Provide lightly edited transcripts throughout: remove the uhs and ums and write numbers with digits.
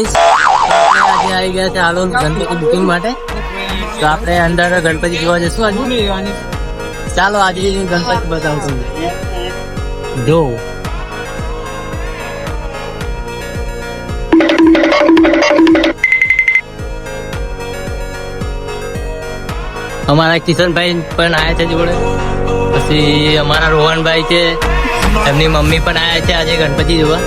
આજે આવી ગયા છે હાલો ગણપતિ બુકિંગ માટે, તો આપણે અંદર ગણપતિ જોવા જશું આજે. ચાલો આજે ગણપતિ બતાવું છું. જો અમારા કિશનભાઈ પણ આયા છે જોડે, પછી અમારા રોહનભાઈ છે, એમની મમ્મી પણ આયા છે આજે ગણપતિ જોવા.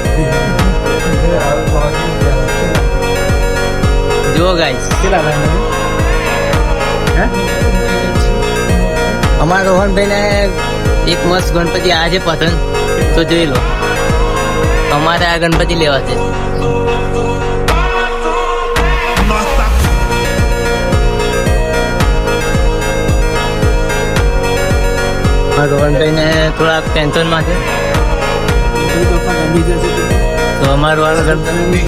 જો ગાઈસ અમારા રોહનભાઈ ને એક મસ્ત ગણપતિ આયા છે પસંદ, તો જોઈ લો. અમારે આ ગણપતિ લેવા છે. રોહનભાઈ ને થોડા ટેન્શન માં છે, તો અમારો વાળો ગણપતિ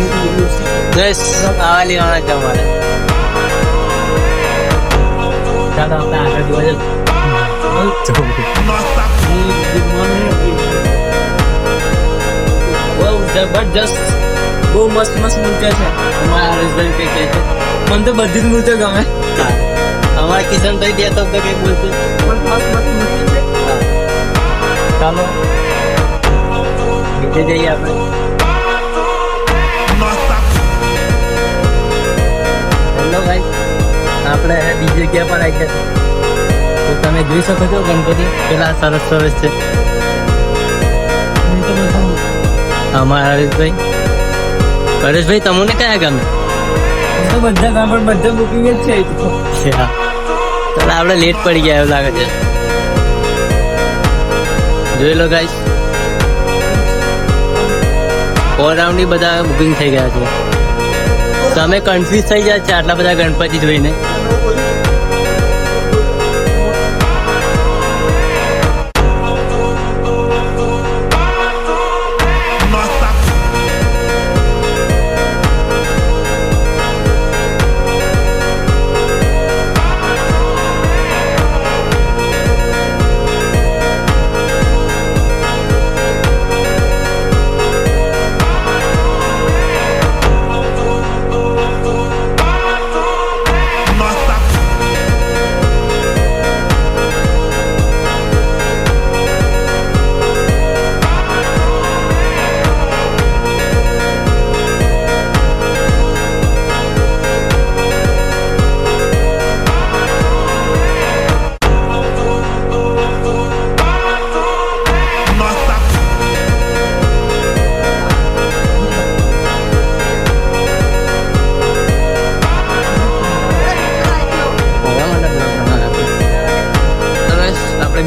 બસ આવા લેવાના છે અમારે. ચાલો આપણે આગળ જોવા જઈએ. બહુ જબરજસ્ત, બહુ મસ્ત મસ્ત મૂર્તિઓ છે અમારા હરેશભાઈ કઈ કહે છે. મને તો બધી જ મૂર્તિઓ ગમે. અમારા કિશનભાઈ બે તો કઈ બોલતું ચાલો નીચે જઈએ આપણે. હેલો ભાઈ, આપણે બીજી જગ્યા પર આવી ગયા, તો તમે જોઈ શકો છો ગણપતિ પેલા સરસ સરસ છે. અમારા હરેશભાઈ તમને કયા ગમે? બધા ગામ બધા બુકિંગ જ છે. ચાલો આપણે લેટ પડી ગયા એવું લાગે છે. જોઈ લો ગાઈસ, ઓલરાઉન્ડ ની બધા બુકિંગ થઈ ગયા છે. તમે કન્ફ્યુઝ થઈ જાય છે આટલા બધા ગણપતિ જોઈને.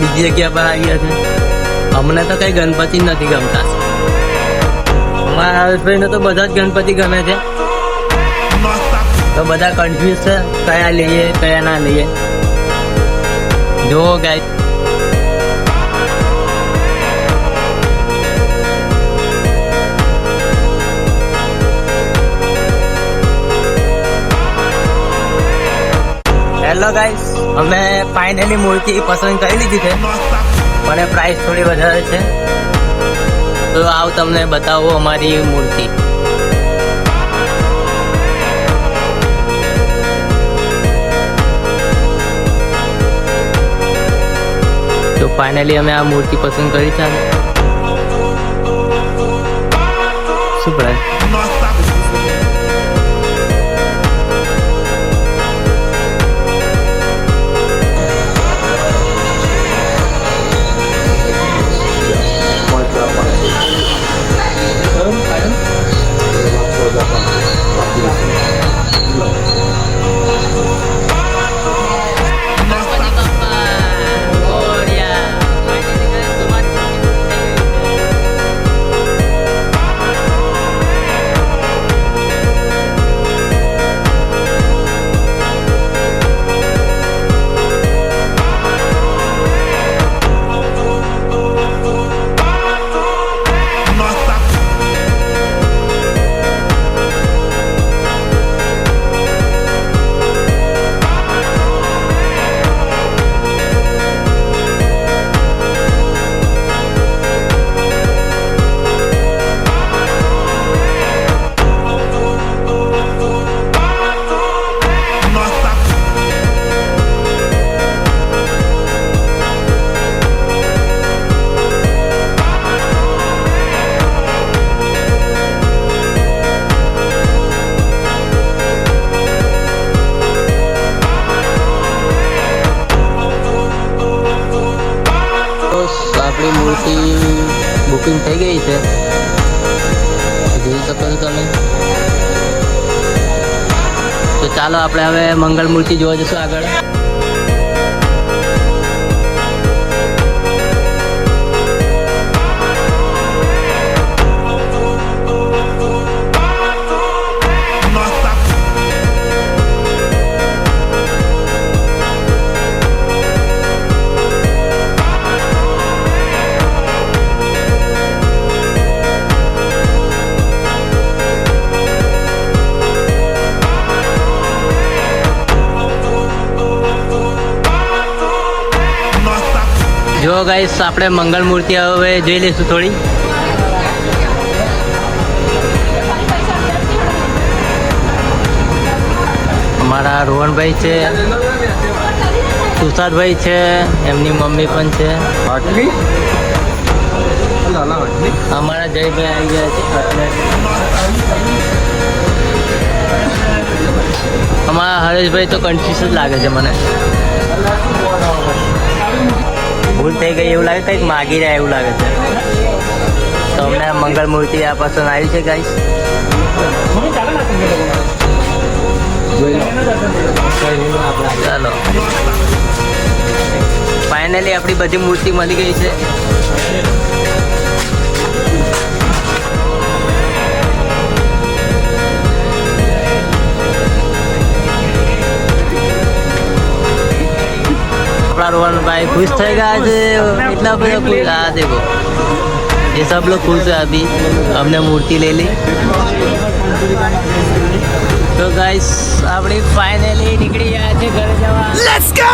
બીજી જગ્યા પર આવી ગયા છે. અમને તો કઈ ગણપતિ નથી ગમતા. અમારા હરેશભાઈ ને તો બધા જ ગણપતિ ગમે છે, તો બધા કન્ફ્યુઝ છે કયા લઈએ કયા ના લઈએ. જો ગાઈસ હેલો ગાઈસ, અમે ફાઇનલી મૂર્તિ પસંદ કરી લીધી છે, પણ પ્રાઇસ થોડી વધારે છે. તો આવ તમને બતાવો અમારી મૂર્તિ. તો ફાઇનલી અમે આ મૂર્તિ પસંદ કરી છે. શું પ્રાઇસ? ચાલો આપણે હવે મંગળ મૂર્તિ જોવા જશું આગળ. જો ગાઈસ આપણે મંગળ મૂર્તિ હવે જોઈ લઈશું થોડી. અમારા રોહનભાઈ છે, તુષારભાઈ છે, એમની મમ્મી પણ છે. અમારા જયભાઈ આવી ગયા છે. અમારા હરેશભાઈ તો કન્ફ્યુઝ જ લાગે છે મને. ભૂલ થઈ ગઈ એવું લાગે, કંઈક માગી રહ્યા એવું લાગે છે. તો અમને મંગળ મૂર્તિ આ પસંદ આવી છે ગાઈસ. ચાલો ફાઇનલી આપણી બધી મૂર્તિ મળી ગઈ છે. रोहन भाई खुश थे इतना बड़ा खुश. हाँ देखो ये सब लोग खुश है. अभी हमने मूर्ति ले ली. तो गाइस अपनी फाइनली निकली गया है घर जवा. Let's go.